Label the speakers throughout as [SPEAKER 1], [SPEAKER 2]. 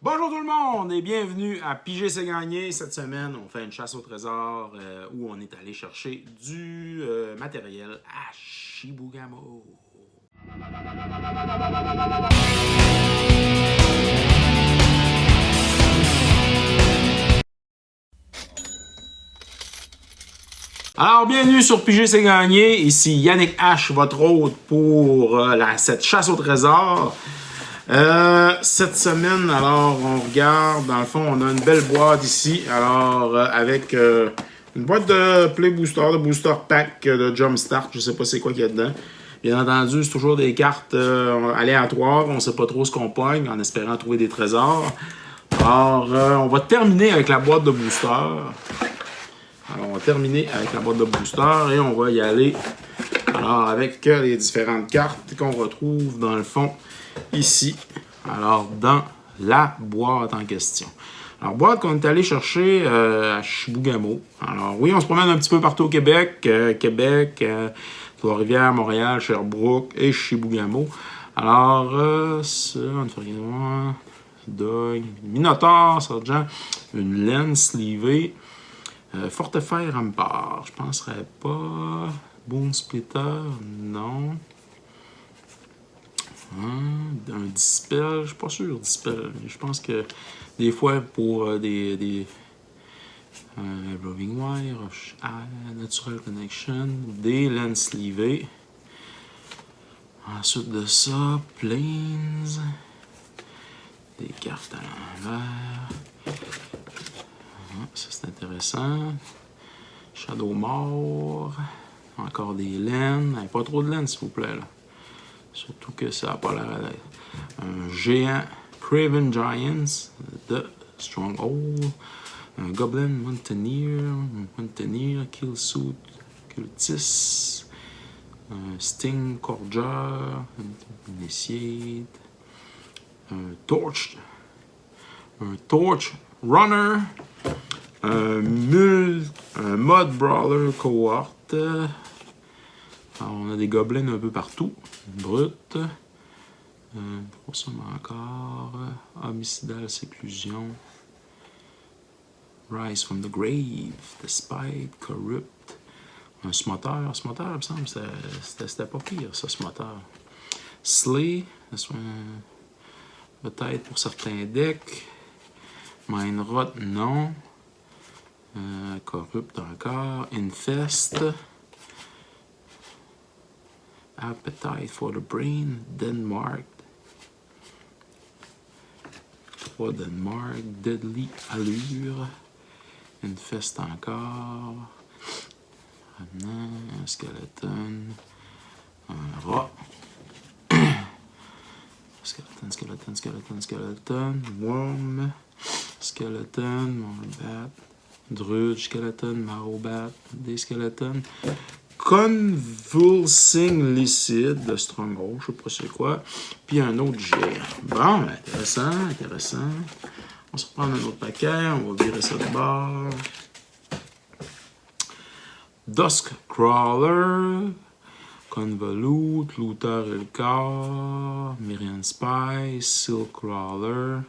[SPEAKER 1] Bonjour tout le monde et bienvenue à Piger c'est gagné. Cette semaine, on fait une chasse au trésor où on est allé chercher du matériel à Chibougamau. Alors, bienvenue sur Piger c'est gagné. Ici Yannick H, votre hôte pour cette chasse au trésor. Cette semaine, alors, on regarde, dans le fond, on a une belle boîte ici, alors, avec une boîte de Play Booster, de Booster Pack de Jumpstart, je sais pas c'est quoi qu'il y a dedans. Bien entendu, c'est toujours des cartes aléatoires, on sait pas trop ce qu'on pogne, en espérant trouver des trésors. Alors, on va terminer avec la boîte de Booster. Alors, on va terminer avec la boîte de Booster et on va y aller, alors, avec les différentes cartes qu'on retrouve, dans le fond, ici, alors dans la boîte en question. Alors, boîte qu'on est allé chercher à Chibougamau. Alors, oui, on se promène un petit peu partout au Québec. Trois-Rivières, Montréal, Sherbrooke et Chibougamau. Alors, ça, on fait rien. Dog, Minotaur, Sergent, une laine sleevée. Fortefaire Rempart, je penserais pas. Boom Splitter, non. Un Dispel, je suis pas sûr, Dispel. Je pense que des fois, pour des Roving Wire, Natural Connection, des laines sleevées. Ensuite de ça, Plains. Des cartes à l'envers. Ça, c'est intéressant. Shadow Mort. Encore des laines. Pas trop de laines, s'il vous plaît, là. Surtout que ça n'a pas l'air d'être un géant Craven Giants de Stronghold, un Goblin Mountaineer, Killsuit, Cultist, un Sting Corger, Initiate, un Torch Runner, un Mud Brawler Cohort. Alors, on a des gobelins un peu partout. Brut. Pour ça, encore. Homicidal Séclusion. Rise from the Grave. Despite. Corrupt. Un Smotter. Smotter, il me semble, c'était pas pire, ça, Smotter. Slay. Peut-être pour certains decks. Mind Rot, non. Corrupt encore. Infest. Appetite for the Brain, Denmark. 3 Denmark, Deadly Allure. Infest encore. Un Skeleton. Un rat. Skeleton. Worm. Skeleton. Marbat. Druid. Skeleton. Marobat. Des skeletons. Convulsing Licide de Stronghold, je sais pas c'est quoi. Puis un autre géant. Bon, intéressant. On se reprend un autre paquet, on va virer ça de bord. Duskcrawler, Convolute, Looter Elcar, Miriam Spy, Silkcrawler,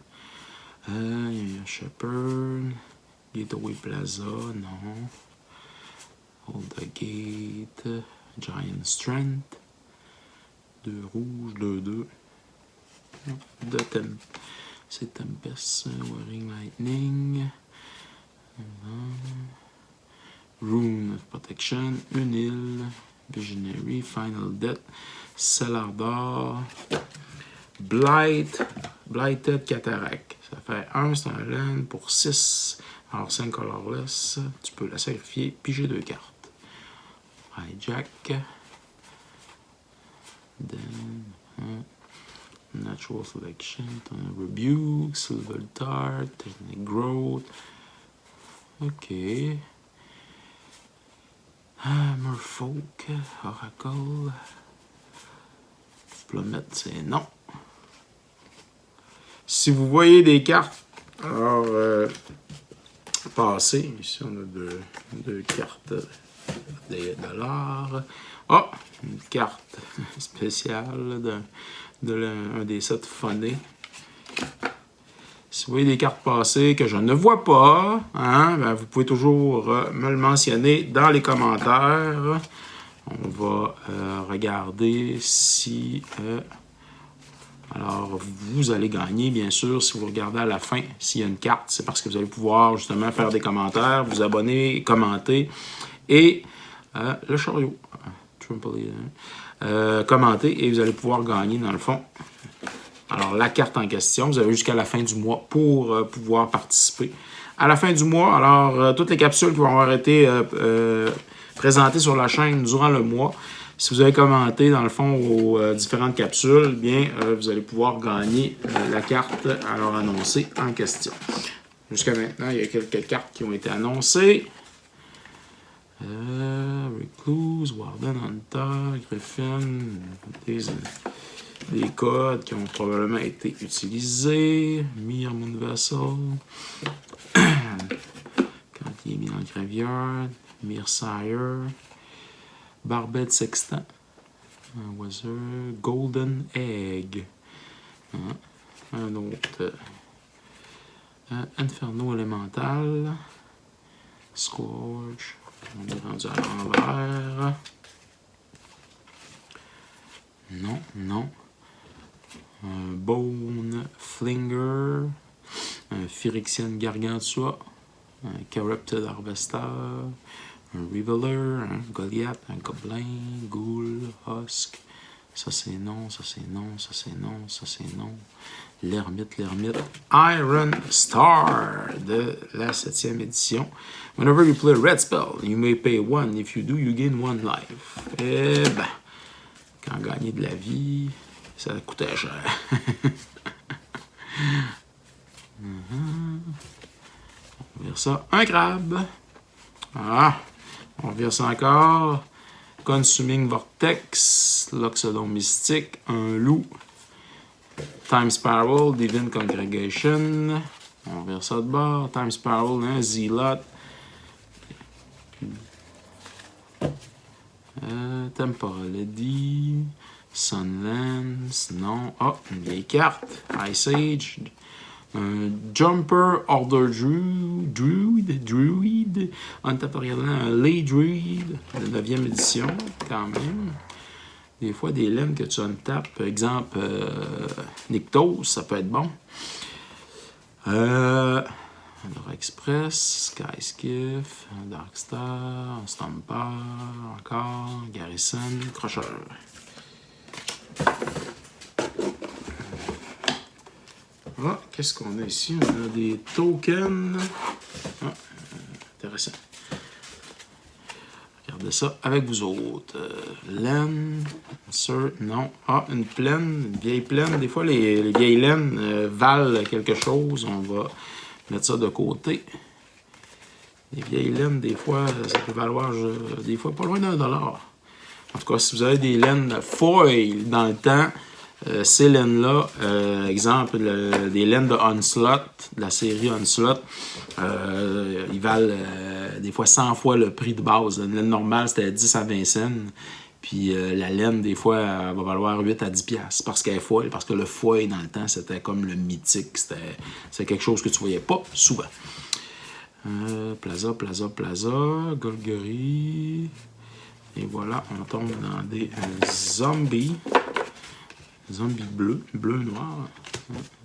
[SPEAKER 1] Shepherd, Gateway Plaza, non. Hold the Gate, Giant Strength, 2 rouges, 2. C'est Tempest, Warring Lightning, Rune of Protection, une île, Visionary, Final Death, Cellar d'or, Blighted Cataract. Ça fait 1, c'est un land pour 6. Alors 5 colorless, tu peux la sacrifier, piger 2 cartes. Hijack. Then, Natural Selection, Rebuke, Silver Tart, Technic Growth. Ok. Merfolk, Oracle. Plummet, c'est non. Si vous voyez des cartes, alors passées. Ici, on a deux cartes des dollars. Ah! Une carte spéciale d'un des sets phonés. Si vous voyez des cartes passées que je ne vois pas, hein, ben vous pouvez toujours me le mentionner dans les commentaires. On va regarder si... alors, vous allez gagner, bien sûr, si vous regardez à la fin. S'il y a une carte, c'est parce que vous allez pouvoir justement faire des commentaires, vous abonner, commenter. Et le chariot, commenter, et vous allez pouvoir gagner, dans le fond. Alors, la carte en question, vous avez jusqu'à la fin du mois pour pouvoir participer. À la fin du mois, alors, toutes les capsules qui vont avoir été présentées sur la chaîne durant le mois, si vous avez commenté, dans le fond, aux différentes capsules, bien, vous allez pouvoir gagner la carte alors annoncée en question. Jusqu'à maintenant, il y a quelques cartes qui ont été annoncées. Recluse, Warden Hunter, Griffin, des codes qui ont probablement été utilisés. Mir Moon Vessel. Quand il est mis dans le graveyard. Mir Sire. Barbed Sextant. Wizard. Golden Egg. Un autre. Inferno Elemental. Scourge. On est rendu à l'envers. Non. Un Bone Flinger, un Phyrexian Gargantua, un Corrupted Harvester, un Reveler, un Goliath, un Goblin, Ghoul, Husk. Ça c'est non, ça c'est non, ça c'est non, ça c'est non. L'Ermite. Iron Star de la 7e édition. Whenever you play a red spell, you may pay 1. If you do, you gain 1 life. Eh ben, quand gagner de la vie... Ça coûtait cher. On vire ça. Un crabe. Ah. On vire ça encore. Consuming Vortex. Loxodon Mystique. Un loup. Time Spiral. Divine Congregation. On vire ça de bord. Time Spiral. Un Zealot. Temporality. Sunlands, non. Ah, une vieille carte. Ice Age. Un Jumper Order Druid. On tape regardant un Lay Druid de 9e édition, quand même. Des fois, des laines que tu untapes. Exemple, Nyctos, ça peut être bon. Alors, Express, Skyskiff, Darkstar, Stomper, encore, Garrison, Crusher. Ah, qu'est-ce qu'on a ici? On a des tokens. Ah, intéressant. Regardez ça avec vous autres. Laine, non. Ah, une plaine, une vieille plaine. Des fois, les vieilles laines valent quelque chose. On va mettre ça de côté. Les vieilles laines, des fois, ça peut valoir des fois pas loin d'$1. En tout cas, si vous avez des laines foil dans le temps, ces laines-là, exemple, des laines de Onslaught, de la série Onslaught, ils valent des fois 100 fois le prix de base. Une laine normale, c'était à 10 à 20 cents. Puis la laine, des fois, elle va valoir 8 à 10 piastres parce qu'elle est foil. Parce que le foil, dans le temps, c'était comme le mythique. C'était quelque chose que tu voyais pas souvent. Plaza, Golgari. Et voilà, on tombe dans des zombies. Zombies bleu-noir.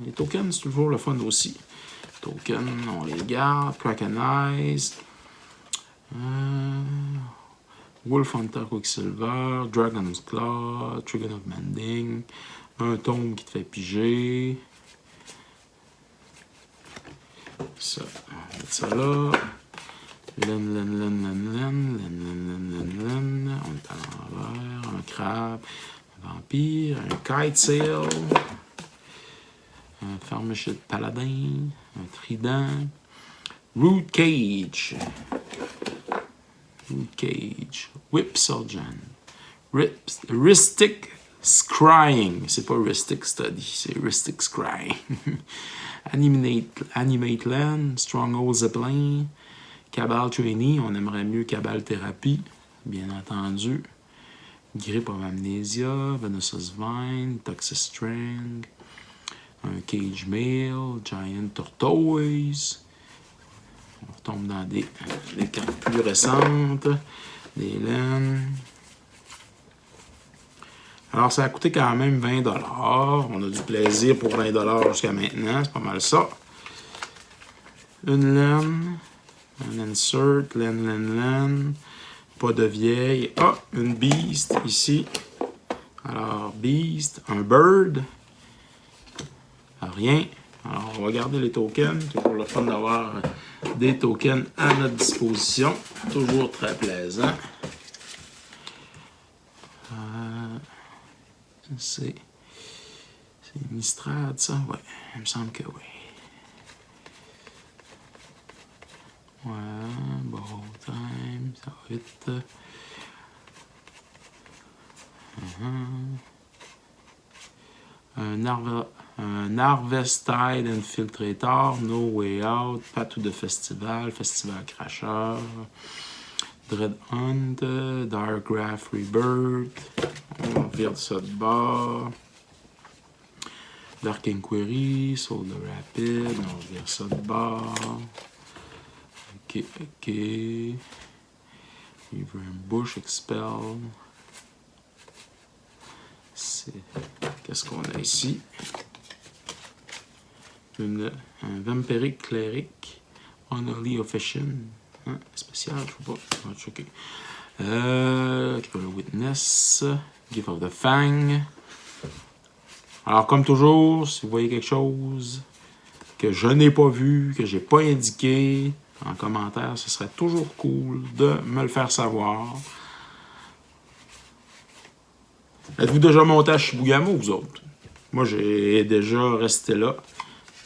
[SPEAKER 1] Les tokens, c'est toujours le fun aussi. Tokens, on les garde. Kraken Eyes. Wolf Hunter Quicksilver. Dragon's Claw. Trigger of Mending. Un tombe qui te fait piger. Ça, on va mettre ça là. Len. On est à l'envers. Un crabe. Un vampire. Un kite sail. Un Farmishit Paladin. Un trident. Root Cage. Whip Surgeon. Ristic Scrying. C'est pas Ristic Study, c'est Ristic Scrying. Animate Land, Stronghold Zeppelin, Cabal Trainee, on aimerait mieux Cabal Thérapie, bien entendu. Grip of Amnesia, Venesus Vine, Toxic Strang, un Cage Mail, Giant Tortoise. On retombe dans des cartes plus récentes, des laines. Alors, ça a coûté quand même 20$. On a du plaisir pour 20$ jusqu'à maintenant. C'est pas mal ça. Une laine. Un insert. Laine. Pas de vieille. Ah, une beast ici. Alors, beast. Un bird. Rien. Alors, on va garder les tokens. Toujours le fun d'avoir des tokens à notre disposition. Toujours très plaisant. C'est Nistrad, ça? Ouais, il me semble que oui. Ouais, bon time, ça va vite. Un Harvestide Infiltrator, No Way Out, Patou de Festival Cracheur, Dread Hunt, Darkgraph Rebirth, on vire ça de bord. Dark Inquiry, Soul the Rapid, on vire ça de bord. Ok. River Bush Expel. Qu'est-ce qu'on a ici? Un Vampiric Cleric, Honorly Offician. Hein? Spécial, je sais pas. On va checker. Witness, Gift of the Fang. Alors, comme toujours, si vous voyez quelque chose que je n'ai pas vu, que j'ai pas indiqué en commentaire, ce serait toujours cool de me le faire savoir. Êtes-vous déjà monté à Chibougamau, vous autres? Moi, j'ai déjà resté là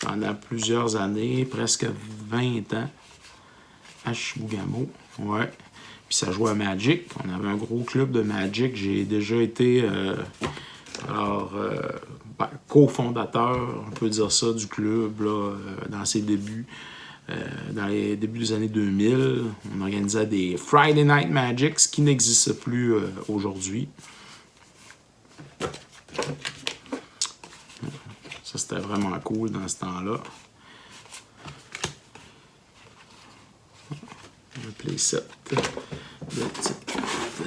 [SPEAKER 1] pendant plusieurs années, presque 20 ans, à Chibougamau. Ouais. Puis ça jouait à Magic. On avait un gros club de Magic. J'ai déjà été cofondateur, on peut dire ça, du club là, dans ses débuts. Dans les débuts des années 2000, on organisait des Friday Night Magic, ce qui n'existe plus aujourd'hui. Ça, c'était vraiment cool dans ce temps-là. Un playset de petites cartes.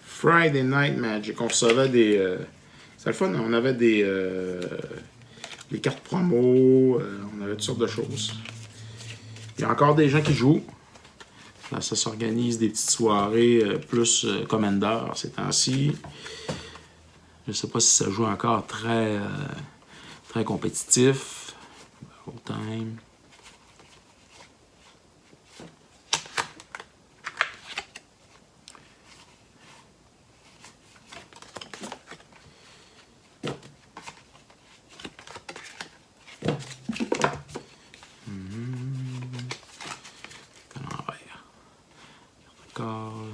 [SPEAKER 1] Friday Night Magic. On recevait des... c'était le fun, on avait des cartes promo, on avait toutes sortes de choses. Il y a encore des gens qui jouent. Là, ça s'organise des petites soirées plus Commander ces temps-ci. Je ne sais pas si ça joue encore très compétitif. All time.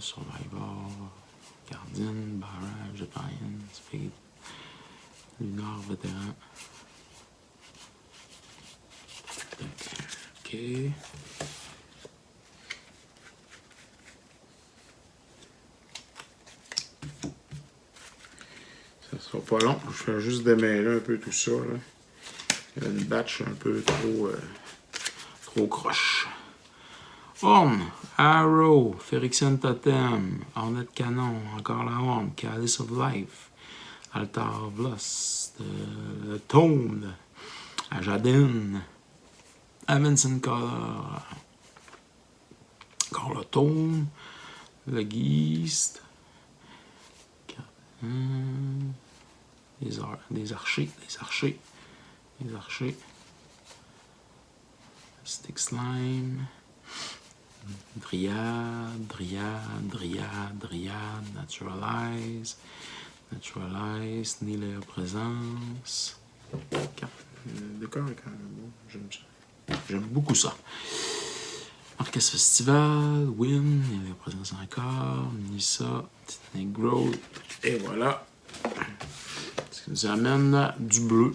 [SPEAKER 1] Survivor, Guardian, Barrage, Defiant, Speed, Lunar, Vétéran. Ok. Ça sera pas long. Je vais juste démêler un peu tout ça. Là. Il y a une batch un peu trop croche. Horn, Arrow, Phyrexian Totem, Hornet Canon, encore la Horn, Chalice of Life, Altar of Lust, Tome, Ajadin, Avenson Color, encore le Tome, le Geist, des archers, Stick Slime, Dryad, Naturalize, Nilea Présence. Le décor est quand même beau, j'aime beaucoup ça. Orchestre Festival, Win, il y a la présence encore, Nissa, Snake Growth, et voilà. Ce qui nous amène du bleu.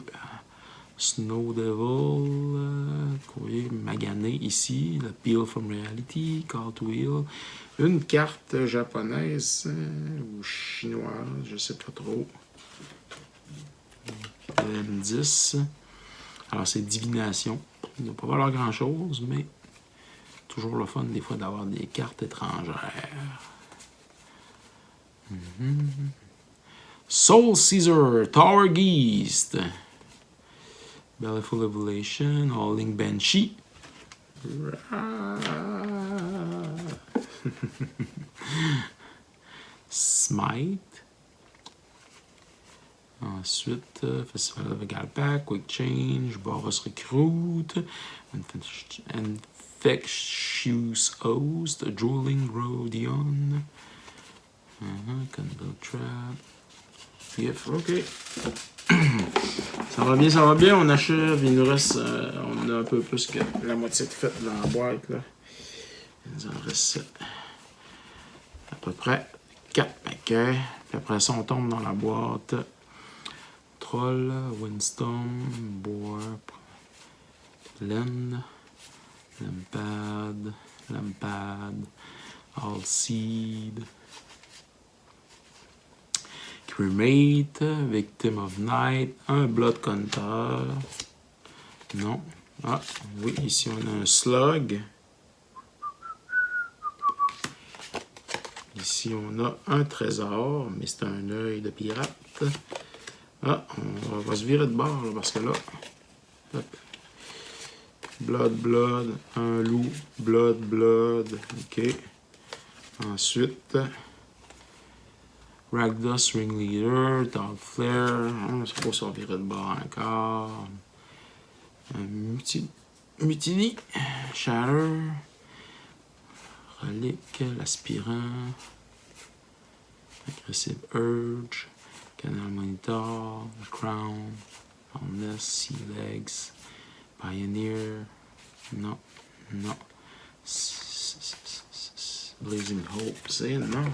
[SPEAKER 1] Snow Devil, courrier magané ici, le Peel from Reality, Call to Heal, une carte japonaise ou chinoise, je sais pas trop. M10. Alors c'est divination. Il ne va pas valoir grand chose, mais toujours le fun des fois d'avoir des cartes étrangères. Soul Caesar, Tower Geist. Baleful Evolution, Howling Banshee. Smite. Ensuite, Festival of Galpac, Quick Change, Boros Recruit, Infectious Host, Drooling Rodion, Cannibal Trap, Gif, ok. Ça va bien, on achève, il nous reste, on a un peu plus que la moitié de faite dans la boîte, là. Il nous en reste à peu près 4 paquets, puis après ça, on tombe dans la boîte. Troll, Windstorm, Boar, Len, Lampad, Allseed, Cremate, Victim of Night, un Blood Counter. Non. Ah, oui, ici on a un Slug. Ici on a un trésor, mais c'est un œil de pirate. Ah, on va se virer de bord là, parce que là, hop. Blood, un loup, Blood, ok. Ensuite, Ragdos Ringleader, Dog Flare, on ne sait pas si on va virer de bord encore. Mutiny, Shatter, Relique, l'Aspirant, Aggressive Urge, Canal Monitor, Crown, Foundness, Sea Legs, Pioneer, non. Blazing Hope, c'est non.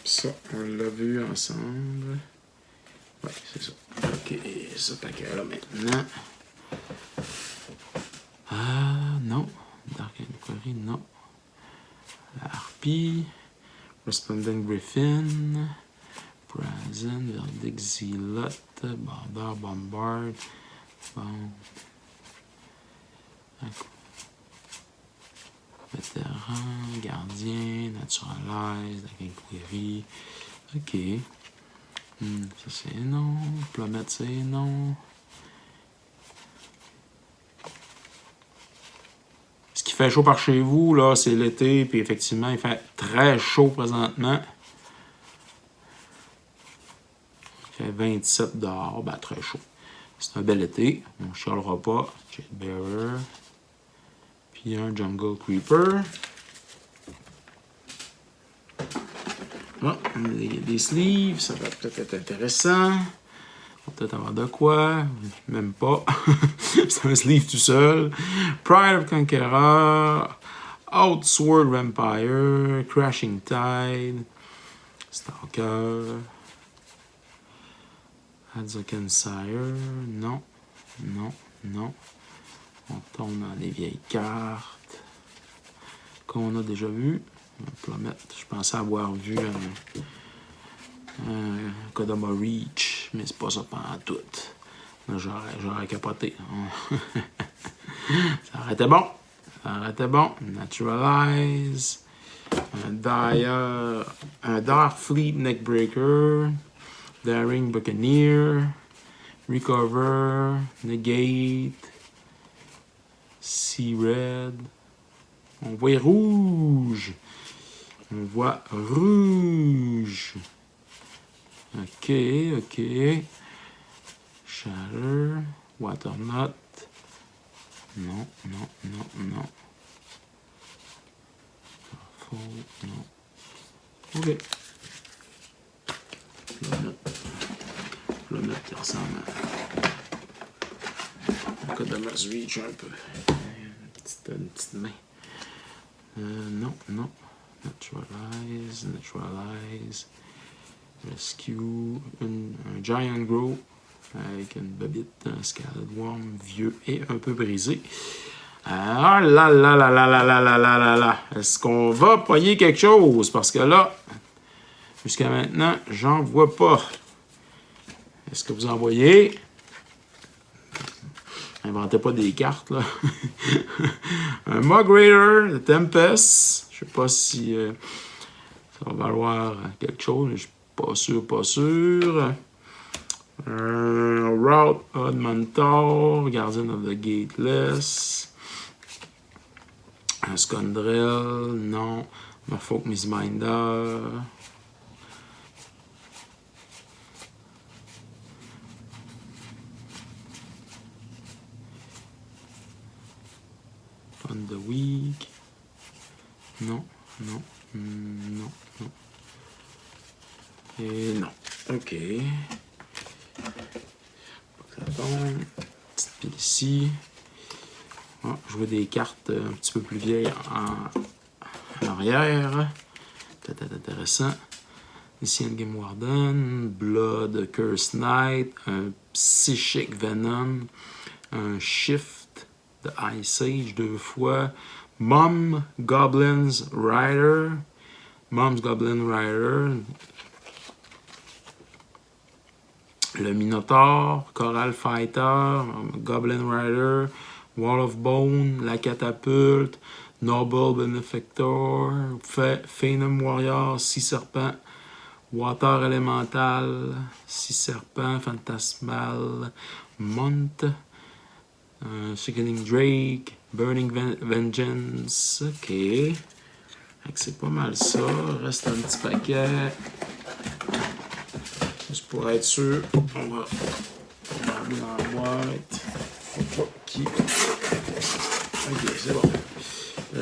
[SPEAKER 1] Ça, on l'a vu ensemble. Ouais, c'est ça. Ok, ce paquet-là maintenant. Non. Dark Inquiry, non. La Harpie, Resplendent Griffin, Brazen, Verdict Zealot, Border, Bombard. Bon. Vétéran, Gardien, Naturalize, Dark Inquiry. Ok. Ça c'est non. Plummet c'est non. Ce qui fait chaud par chez vous, là, c'est l'été, puis effectivement, il fait très chaud présentement. Il fait 27 dehors, ben très chaud. C'est un bel été, on ne chialera pas. Jade Bearer. Puis un Jungle Creeper. Ah, des sleeves, ça va peut-être être intéressant. On va peut-être avoir de quoi. Même pas. C'est un sleeve tout seul. Pride of Conqueror. Outsword Vampire. Crashing Tide. Stalker. Hadzoken Sire. Non. On tombe dans les vieilles cartes qu'on a déjà vues. Je pensais avoir vu un Kodama Reach, mais c'est pas ça pendant tout. J'aurais capoté. Ça aurait été bon. Naturalize. Un Dark Fleet Neckbreaker. Daring Buccaneer. Recover. Negate. Sea Red. On voit rouge. Ok. Shatter. Waternut. Non. Non. Ok. Plummet qui ressemble à Kodamas Reach un peu. une petite main. Non, non. Naturalize, naturalize. Rescue. Un Giant Grow avec une bobite, un Scaled Worm vieux et un peu brisé. Ah là là là là là là là là là là. Est-ce qu'on va pogner quelque chose? Parce que là, jusqu'à maintenant, j'en vois pas. Est-ce que vous en voyez? Inventez pas des cartes, là. Un Mug Raider de Tempest. Je sais pas si ça va valoir quelque chose. Je suis pas sûr, pas sûr. Route Odd Mentor, Guardian of the Gateless. Un Scundrel, non. Merfolk Mistbinder. Fun the Week. Non, non, non, non. Et non. OK. Ça tombe. Petite pile ici. Oh, je vois des cartes un petit peu plus vieilles en arrière. Peut-être intéressant. Ici, un Game Warden, Blood, Curse Knight, un Psychic Venom, un Shift de Ice Age 2 fois, Mom Goblin's Rider, Mom's Goblin Rider, le Minotaur, Coral Fighter, Goblin Rider, Wall of Bone, la Catapulte, Noble Benefactor, Phenom Warrior, 6 serpents, Water Elemental, 6 serpents, Phantasmal, Month, Sickening Drake, Burning Vengeance, ok. C'est pas mal ça, reste un petit paquet. Juste pour être sûr, on va regarder dans la boîte. Ok, c'est bon.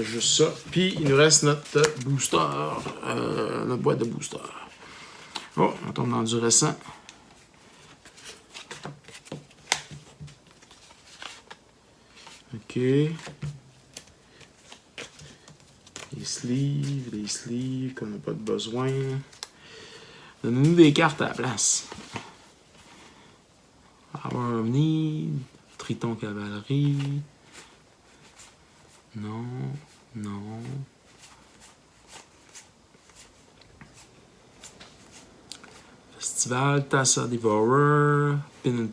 [SPEAKER 1] Juste ça. Puis il nous reste notre booster, notre boîte de booster. Oh, on tombe dans du récent. Ok. Les sleeves qu'on n'a pas de besoin. Donnez-nous des cartes à la place. Hour of Need, Triton Cavalerie. Non, non. Festival, Tassa Devourer, Pin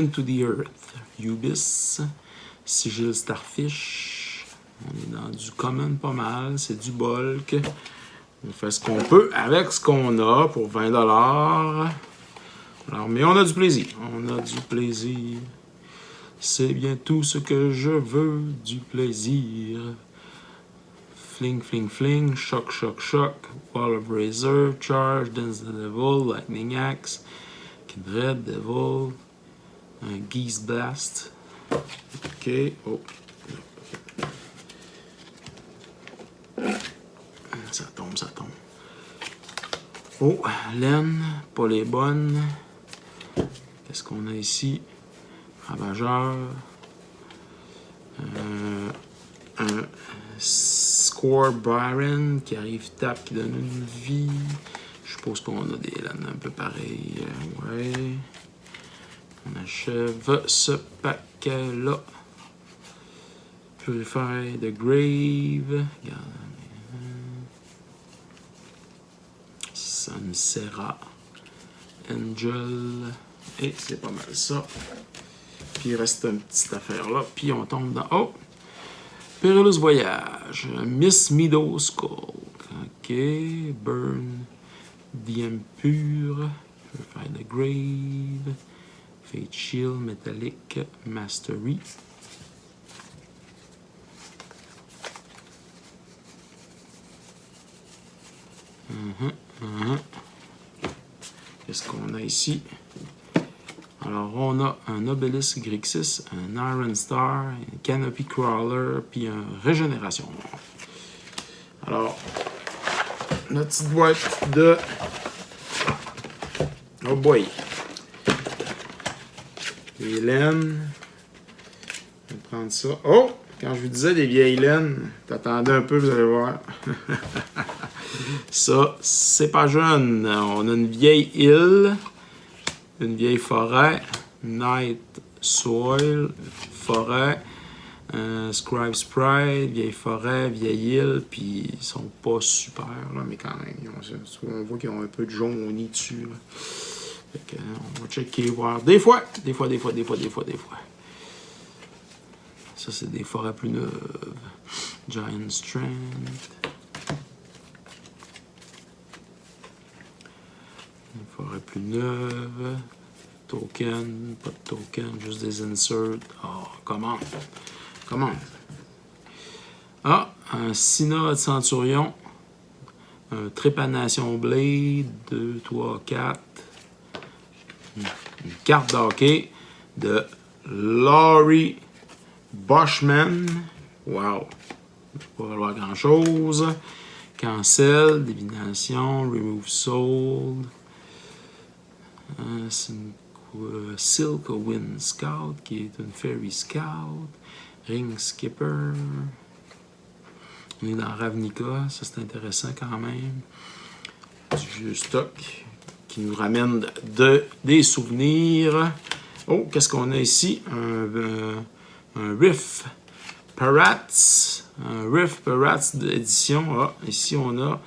[SPEAKER 1] to the Earth, Ubis, Sigil Starfish. On est dans du common pas mal, c'est du bulk. On fait ce qu'on peut avec ce qu'on a pour 20$. Alors, mais on a du plaisir. On a du plaisir. C'est bien tout ce que je veux, du plaisir. Fling, fling, fling, shock, shock, shock, Wall of Razor, Charge, Dance the Devil, Lightning Axe, Kindred, Devil, un Geese Blast. Ok, oh. Ça tombe, ça tombe. Oh, laine, pas les bonnes. Qu'est-ce qu'on a ici? Ravageur. Un Score Byron qui arrive tape, qui donne une vie. Je suppose qu'on a des laines un peu pareilles. Ouais. On achève ce paquet-là. Purify the Grave. Sansera. Angel. Et c'est pas mal ça. Puis il reste une petite affaire là. Puis on tombe dans... Oh! Perilous Voyage. Miss Meadow Skull. Ok. Burn. The Impure. Purify the Grave. Fate Shield. Metallic. Mastery. Qu'est-ce qu'on a ici? Alors, on a un Obelisk Grixis, un Iron Star, un Canopy Crawler, puis un Régénération. Alors, notre petite boîte de... Oh boy! Les laines. On va prendre ça. Oh! Quand je vous disais des vieilles laines, t'attendais un peu, vous allez voir. Ça, c'est pas jeune. On a une vieille île, une vieille forêt, Night Soil, forêt, Scribe Sprite, vieille forêt, vieille île, puis ils sont pas super, là, mais quand même, on voit qu'ils ont un peu de jaune dessus. Là. Fait que, on va checker, voir. Des fois. Ça, c'est des forêts plus neuves. Giant Strength. Une forêt plus neuve. Token, pas de token, juste des inserts. Oh, commande. Ah, un Synode Centurion. Un Trépanation Blade. 2, 3, 4. Une carte d'hockey de Laurie Boschman. Wow. Pas valoir grand chose. Cancel, divination, remove soul. C'est une Silk Wind Scout qui est une Fairy Scout. Ring Skipper. On est dans Ravnica, ça c'est intéressant quand même. Du vieux stock qui nous ramène des souvenirs. Oh, qu'est-ce qu'on a ici? Un Riff Parats. Un Riff Parats d'édition. Ah, ici on a,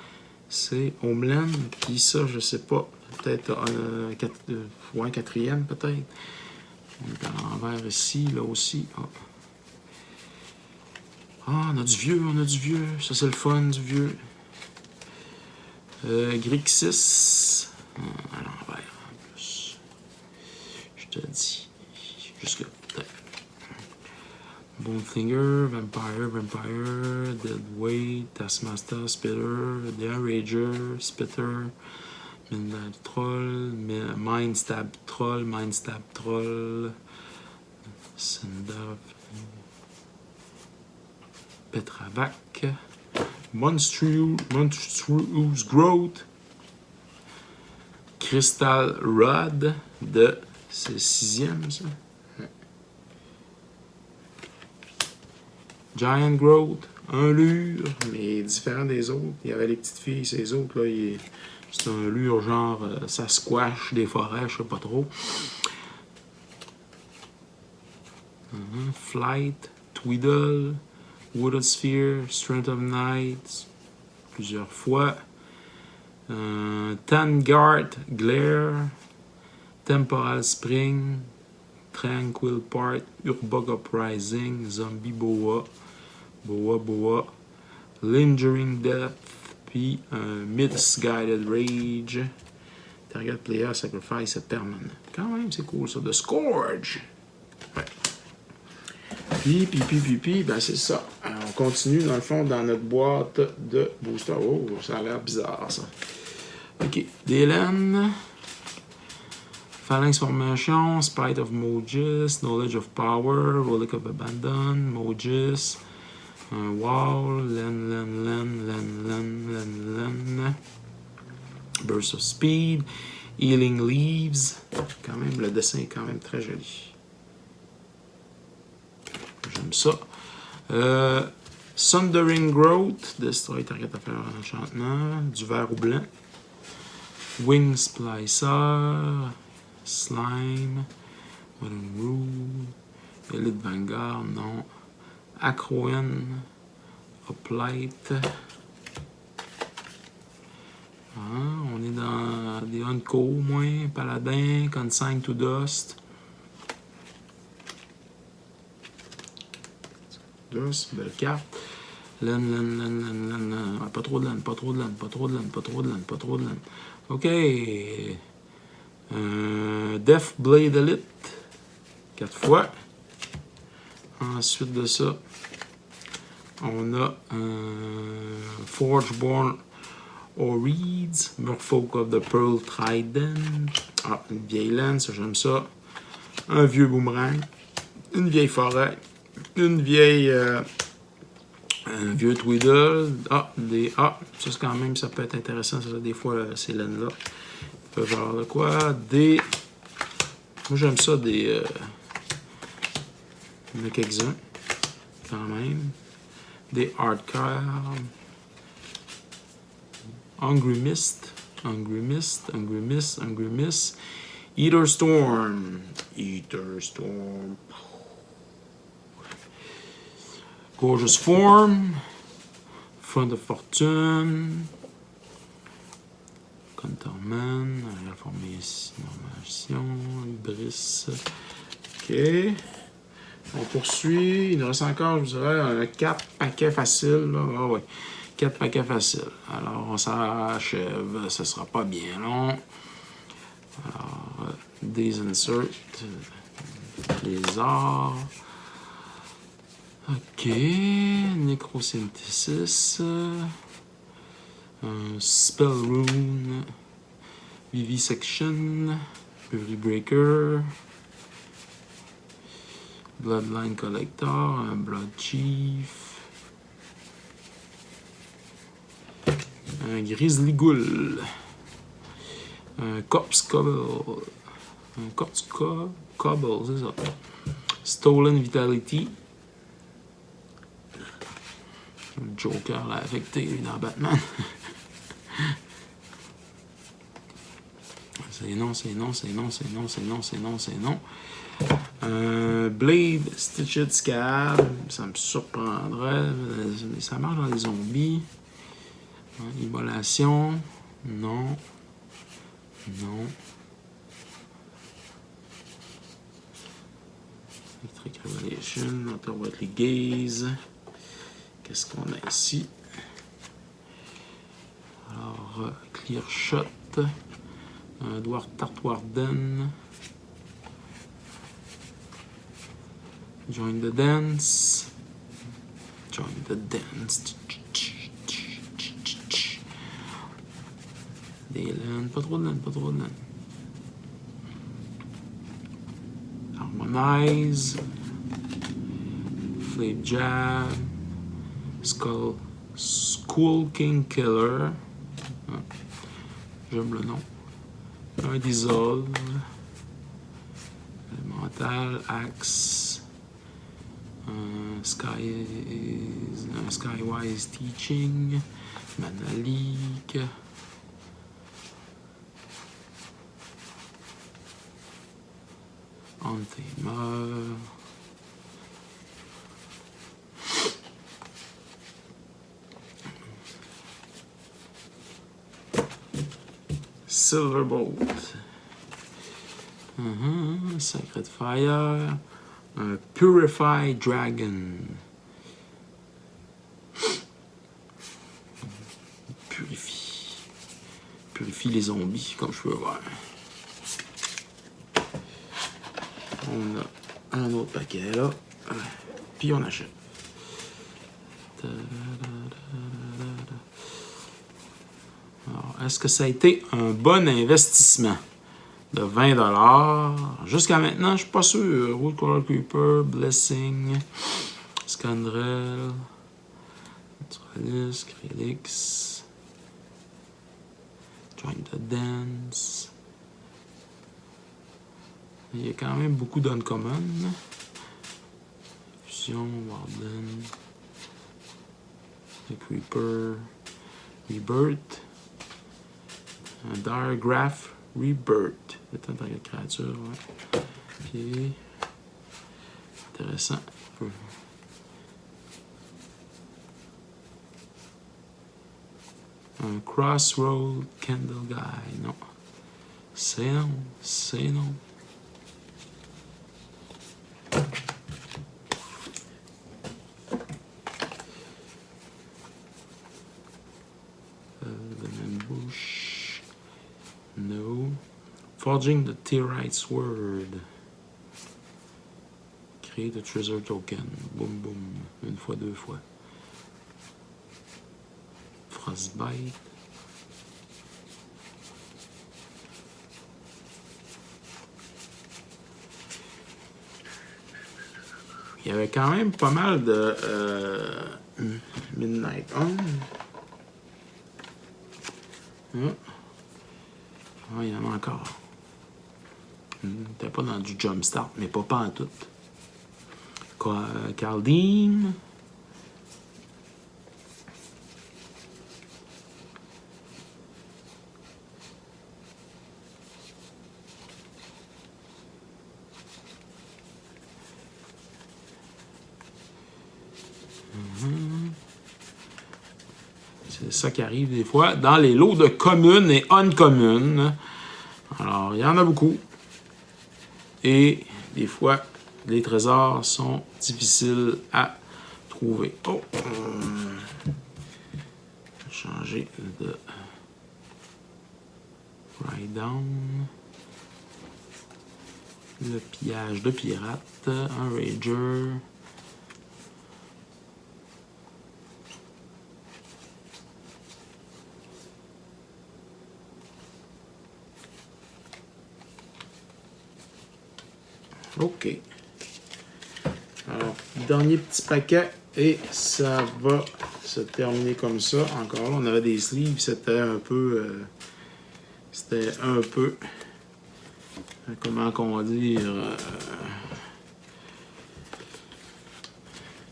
[SPEAKER 1] c'est Homeland. Puis ça, je sais pas. Peut-être quatrième, peut-être. On est à l'envers ici, là aussi. Ah, on a du vieux. Ça, c'est le fun, du vieux. Grixis. À l'envers, en plus. Je te dis. Jusque peut-être. Bonefinger, Vampire, Deadweight, Taskmaster, Spitter, The Rager, Spitter, Midnight Troll, Mindstab Troll, Sendaf, Petravac, Monstrous Growth, Crystal Rod de... C'est le 6e, ça? Giant Growth, un lure, mais différent des autres. Il y avait les petites filles, ces autres, là, c'est un lure genre Sasquatch des forêts, je sais pas trop. Flight, Tweedle, Wooded Sphere, Strength of Night, plusieurs fois. Tangard Glare, Temporal Spring, Tranquil Part, Urbog Uprising, Zombie Boa, Lingering Death, puis un Misguided Rage. Target Player Sacrifice a Permanent. Quand même, c'est cool ça. The Scourge. Ouais. Puis, ben c'est ça. Alors, on continue dans le fond dans notre boîte de booster. Oh, ça a l'air bizarre ça. Ok, Dylan. Phalanx Formation, Spite of Mogis, Knowledge of Power, Relic of Abandon, Mogis, Wall, Len, Burst of Speed, Healing Leaves. Quand même, le dessin est quand même très joli. J'aime ça. Sundering Growth, Destroy Target à faire un enchantement, du vert ou blanc. Wing Splicer, Slime, Modern Rule, Elite Vanguard, non. Acroen, Hoplite. On est dans des Unco au moins. Paladin, Consign to Dust. Dust, belle carte. Len. Pas trop de laine. Ok. Death Blade Elite. 4 fois. Ensuite de ça, on a Forgeborn Oreads, Merfolk of the Pearl Trident. Ah, une vieille laine, ça j'aime ça. Un vieux boomerang. Une vieille forêt. Une vieille... un vieux Tweedle. Ça c'est quand même, ça peut être intéressant, ça, des fois, ces laines-là. Ils peuvent avoir de quoi? Moi, j'aime ça, des... il y en a quelques-uns. quand même. Des hard cards. Hungry Mist. Hungry Mist. Hungry Mist. Hungry Mist. Eater Storm. Eater Storm. Gorgeous Form. Fond de Fortune. Contorman. Reformation. Hubris. OK. On poursuit. Il nous reste encore, je dirais, 4 paquets faciles. Ah oui. 4 paquets faciles. Alors, on s'achève. Ce ne sera pas bien long. Alors, des inserts. Les arts. OK. Necrosynthesis. Spell Rune. Vivisection. Fury Breaker. Bloodline Collector. Blood Chief. Un Grizzly Ghoul. Un Corpse Cobble. Un Corpse Cobble, c'est ça. Stolen Vitality. Le Joker l'a affecté, lui, dans Batman. C'est non, c'est non, c'est non, c'est non, c'est non, c'est non, c'est non. Blade Stitched Scab. Ça me surprendrait. Ça marche dans les zombies. Immolation. Non. Non. Electric Revelation. Outer Whiteley Gaze. Qu'est-ce qu'on a ici? Alors, Clear Shot. Dwarf Tartwarden. Join the Dance. Join the Dance. Des laines, pas trop de laine, pas trop de laine. Harmonize. Flame Jab. Skull King Killer. Ah, j'aime le nom. Un Dissolve. Elemental Axe. Skywise Teaching. Mana League. Anthema. Silverbolt. Sacred Fire. Purify Dragon. Purifie les zombies, comme je peux voir. On a un autre paquet là. Puis on achète. Alors, est-ce que ça a été un bon investissement? De 20$. Jusqu'à maintenant, je ne suis pas sûr. Woodcolor Creeper, Blessing, Scandrel, Naturalis, Krelix, Join the Dance. Il y a quand même beaucoup d'uncommon. Fusion, Warden, The Creeper, Rebirth, un Diregraph, Rebirth. C'est un target de créature, ouais. Ok. Intéressant. Un Crossroad Candle Guy. Non. C'est non. C'est non. Bush. No. Forging the Tyrite Sword. Créer the Treasure Token. Boum boum. Une fois, deux fois. Frostbite. Il y avait quand même pas mal de Midnight On. Ah, il y en a encore. T'es pas dans du Jumpstart, mais pas en tout. Kaldheim. C'est ça qui arrive des fois dans les lots de communes et uncommunes. Alors, il y en a beaucoup. Et des fois, les trésors sont difficiles à trouver. Oh! Changer de write down. Le pillage de pirates. Un rager. OK. Alors, dernier petit paquet et ça va se terminer comme ça. Encore là, on avait des sleeves, c'était un peu... comment qu'on va dire...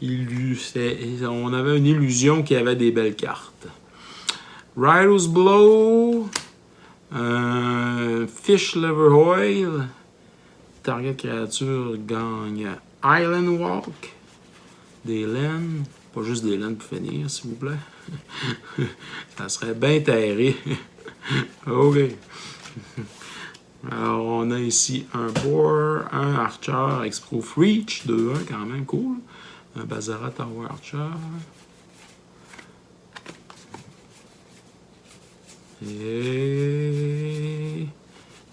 [SPEAKER 1] on avait une illusion qu'il y avait des belles cartes. Rider's Blow, Fish Liver Oil, target créature gagne Island Walk, des laines, pas juste des laines pour finir, s'il vous plaît. Ça serait bien terré. OK. Alors, on a ici un Boar, un Archer, Exproof Reach, 2-1, quand même cool. Un Bazara Tower Archer. Et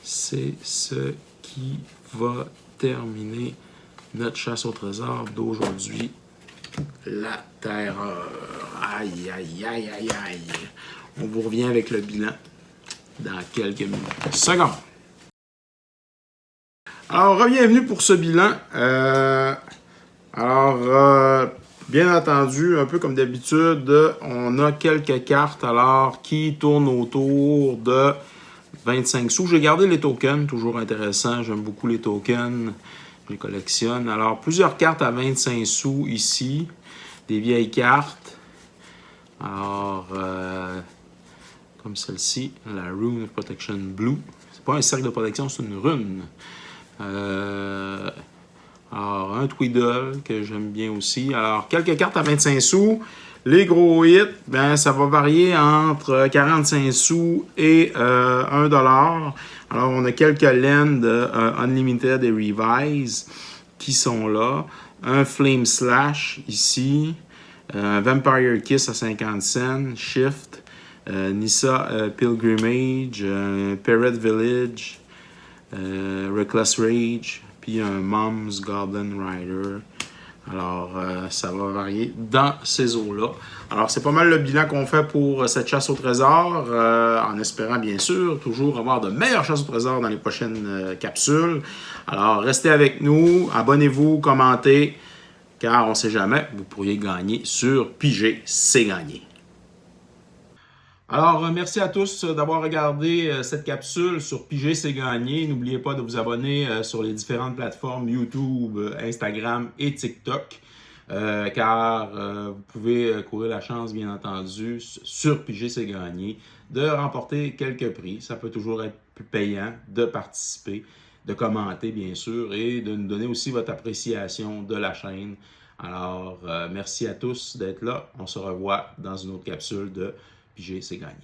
[SPEAKER 1] c'est ce qui va terminer notre chasse au trésor d'aujourd'hui. La terreur. Aïe, aïe, aïe, aïe, aïe. On vous revient avec le bilan dans quelques secondes. Alors, bienvenue pour ce bilan. Bien entendu, un peu comme d'habitude, on a quelques cartes alors qui tournent autour de 25 sous. J'ai gardé les tokens, toujours intéressant. J'aime beaucoup les tokens. Je les collectionne. Alors, plusieurs cartes à 25 sous ici. Des vieilles cartes. Alors, comme celle-ci, la Rune of Protection Blue. C'est pas un cercle de protection, c'est une rune. Alors, un Tweedle que j'aime bien aussi. Alors, quelques cartes à 25 sous. Les gros hits, ben, ça va varier entre 45 sous et 1 $. Alors, on a quelques laines de Unlimited et Revise qui sont là. Un Flame Slash ici. Un Vampire Kiss à 50 cents. Shift. Nissa Pilgrimage. Parrot Village. Reckless Rage. Puis un Mom's Goblin Rider. Alors, ça va varier dans ces eaux-là. Alors, c'est pas mal le bilan qu'on fait pour cette chasse au trésor, en espérant, bien sûr, toujours avoir de meilleures chasses au trésor dans les prochaines capsules. Alors, restez avec nous, abonnez-vous, commentez, car on ne sait jamais, vous pourriez gagner sur Piger, c'est gagné. Alors, merci à tous d'avoir regardé cette capsule sur Piger, c'est gagné. N'oubliez pas de vous abonner sur les différentes plateformes YouTube, Instagram et TikTok, car vous pouvez courir la chance, bien entendu, sur Piger, c'est gagné, de remporter quelques prix. Ça peut toujours être plus payant de participer, de commenter, bien sûr, et de nous donner aussi votre appréciation de la chaîne. Alors, merci à tous d'être là. On se revoit dans une autre capsule de Piger, c'est gagné.